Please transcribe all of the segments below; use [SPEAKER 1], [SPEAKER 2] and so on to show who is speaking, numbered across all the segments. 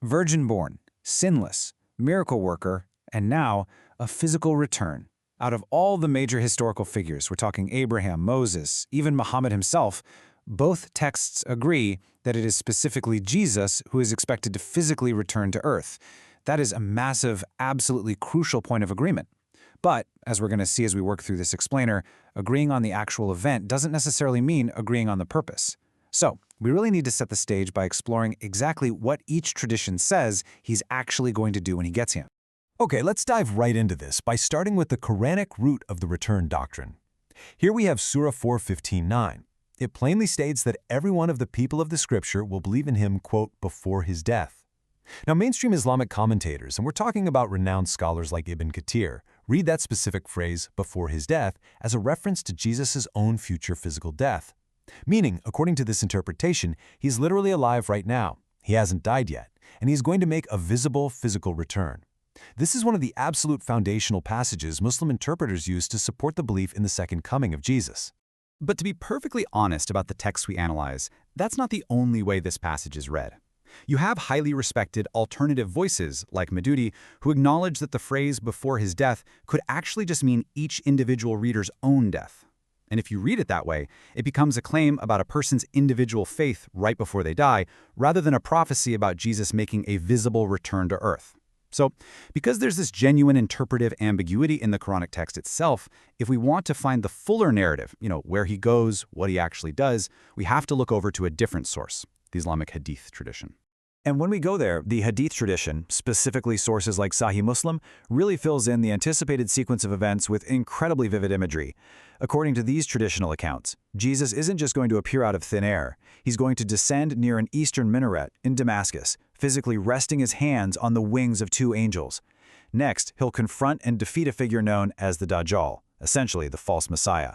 [SPEAKER 1] virgin-born, sinless, miracle worker, and now a physical return. Out of all the major historical figures, we're talking Abraham, Moses, even Muhammad himself, both texts agree that it is specifically Jesus who is expected to physically return to Earth. That is a massive, absolutely crucial point of agreement. But, as we're going to see as we work through this explainer, agreeing on the actual event doesn't necessarily mean agreeing on the purpose. So, we really need to set the stage by exploring exactly what each tradition says he's actually going to do when he gets here.
[SPEAKER 2] Okay, let's dive right into this by starting with the Quranic root of the return doctrine. Here we have Surah 4:15-9. It plainly states that every one of the people of the scripture will believe in him, quote, before his death. Now, mainstream Islamic commentators, and we're talking about renowned scholars like Ibn Kathir, read that specific phrase, before his death, as a reference to Jesus' own future physical death. Meaning, according to this interpretation, he's literally alive right now. He hasn't died yet, and he's going to make a visible physical return. This is one of the absolute foundational passages Muslim interpreters use to support the belief in the second coming of Jesus.
[SPEAKER 3] But to be perfectly honest about the texts we analyze, that's not the only way this passage is read. You have highly respected alternative voices, like Maududi, who acknowledge that the phrase before his death could actually just mean each individual reader's own death. And if you read it that way, it becomes a claim about a person's individual faith right before they die, rather than a prophecy about Jesus making a visible return to earth. So, because there's this genuine interpretive ambiguity in the Quranic text itself, if we want to find the fuller narrative, where he goes, what he actually does, we have to look over to a different source, the Islamic hadith tradition.
[SPEAKER 1] And when we go there, the hadith tradition, specifically sources like Sahih Muslim, really fills in the anticipated sequence of events with incredibly vivid imagery. According to these traditional accounts, Jesus isn't just going to appear out of thin air. He's going to descend near an eastern minaret in Damascus, physically resting his hands on the wings of two angels. Next, he'll confront and defeat a figure known as the Dajjal, essentially the false Messiah.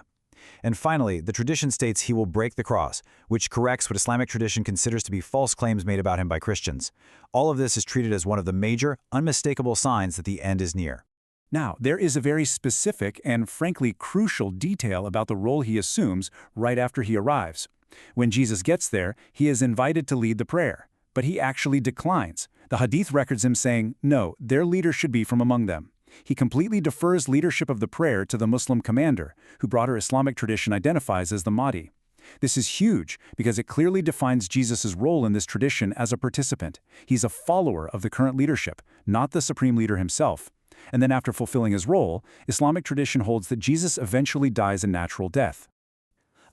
[SPEAKER 1] And finally, the tradition states he will break the cross, which corrects what Islamic tradition considers to be false claims made about him by Christians. All of this is treated as one of the major, unmistakable signs that the end is near.
[SPEAKER 4] Now, there is a very specific and frankly crucial detail about the role he assumes right after he arrives. When Jesus gets there, he is invited to lead the prayer, but he actually declines. The hadith records him saying, no, their leader should be from among them. He completely defers leadership of the prayer to the Muslim commander, who broader Islamic tradition identifies as the Mahdi. This is huge because it clearly defines Jesus' role in this tradition as a participant. He's a follower of the current leadership, not the supreme leader himself. And then after fulfilling his role, Islamic tradition holds that Jesus eventually dies a natural death.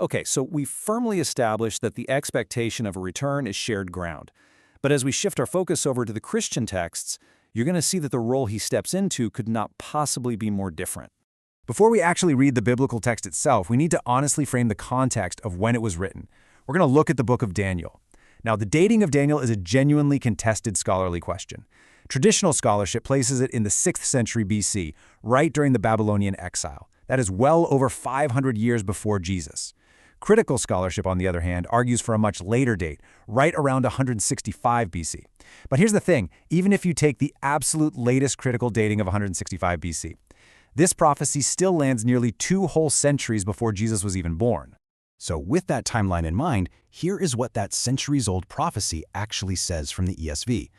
[SPEAKER 5] Okay, so we firmly established that the expectation of a return is shared ground. But as we shift our focus over to the Christian texts, you're going to see that the role he steps into could not possibly be more different.
[SPEAKER 2] Before we actually read the biblical text itself, we need to honestly frame the context of when it was written. We're going to look at the book of Daniel. Now, the dating of Daniel is a genuinely contested scholarly question. Traditional scholarship places it in the 6th century BC, right during the Babylonian exile. That is well over 500 years before Jesus. Critical scholarship, on the other hand, argues for a much later date, right around 165 BC. But here's the thing, even if you take the absolute latest critical dating of 165 BC, this prophecy still lands nearly 2 whole centuries before Jesus was even born.
[SPEAKER 3] So with that timeline in mind, here is what that centuries-old prophecy actually says from the ESV.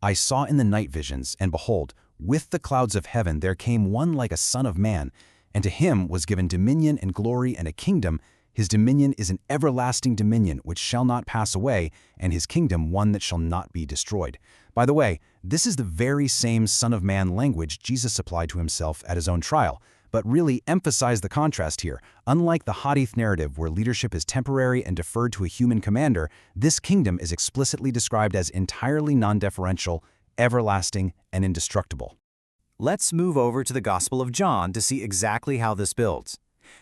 [SPEAKER 3] I saw in the night visions, and behold, with the clouds of heaven there came one like a son of man, and to him was given dominion and glory and a kingdom. His dominion is an everlasting dominion which shall not pass away, and his kingdom one that shall not be destroyed. By the way, this is the very same Son of Man language Jesus applied to himself at his own trial, but really emphasize the contrast here. Unlike the hadith narrative where leadership is temporary and deferred to a human commander, this kingdom is explicitly described as entirely non-deferential, everlasting, and indestructible.
[SPEAKER 1] Let's move over to the Gospel of John to see exactly how this builds.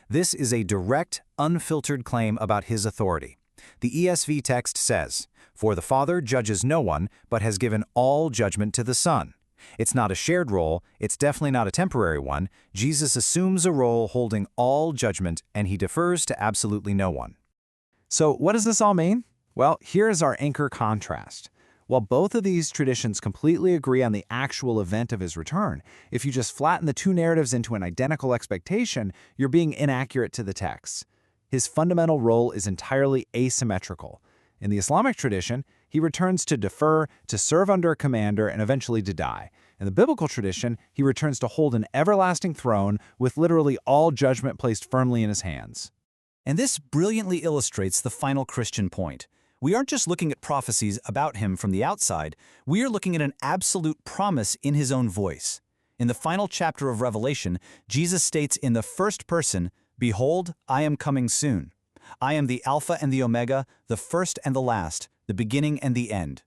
[SPEAKER 1] This is a direct, unfiltered claim about his authority. The ESV text says, "For the Father judges no one, but has given all judgment to the Son." It's not a shared role, it's definitely not a temporary one. Jesus assumes a role holding all judgment, and he defers to absolutely no one. So what does this all mean? Well, here's our anchor contrast. While both of these traditions completely agree on the actual event of his return, if you just flatten the two narratives into an identical expectation, you're being inaccurate to the text. His fundamental role is entirely asymmetrical. In the Islamic tradition,
[SPEAKER 5] He returns to defer, to serve under a commander, and eventually to die. In the biblical tradition, he returns to hold an everlasting throne with literally all judgment placed firmly in his hands.
[SPEAKER 1] And this brilliantly illustrates the final Christian point. We aren't just looking at prophecies about him from the outside, we are looking at an absolute promise in his own voice. In the final chapter of Revelation, Jesus states in the first person, "Behold, I am coming soon. I am the Alpha and the Omega, the first and the last, the beginning and the end."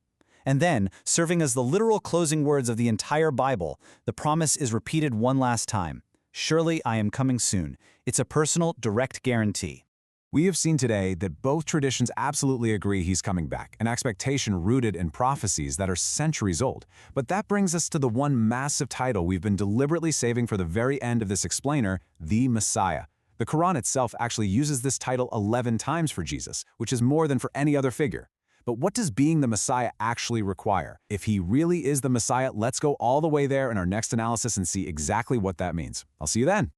[SPEAKER 1] And then, serving as the literal closing words of the entire Bible, the promise is repeated one last time. "Surely I am coming soon." It's a personal, direct guarantee.
[SPEAKER 2] We have seen today that both traditions absolutely agree he's coming back, an expectation rooted in prophecies that are centuries old. But that brings us to the one massive title we've been deliberately saving for the very end of this explainer, the Messiah. The Quran itself actually uses this title 11 times for Jesus, which is more than for any other figure. But what does being the Messiah actually require? If he really is the Messiah, let's go all the way there in our next analysis and see exactly what that means. I'll see you then.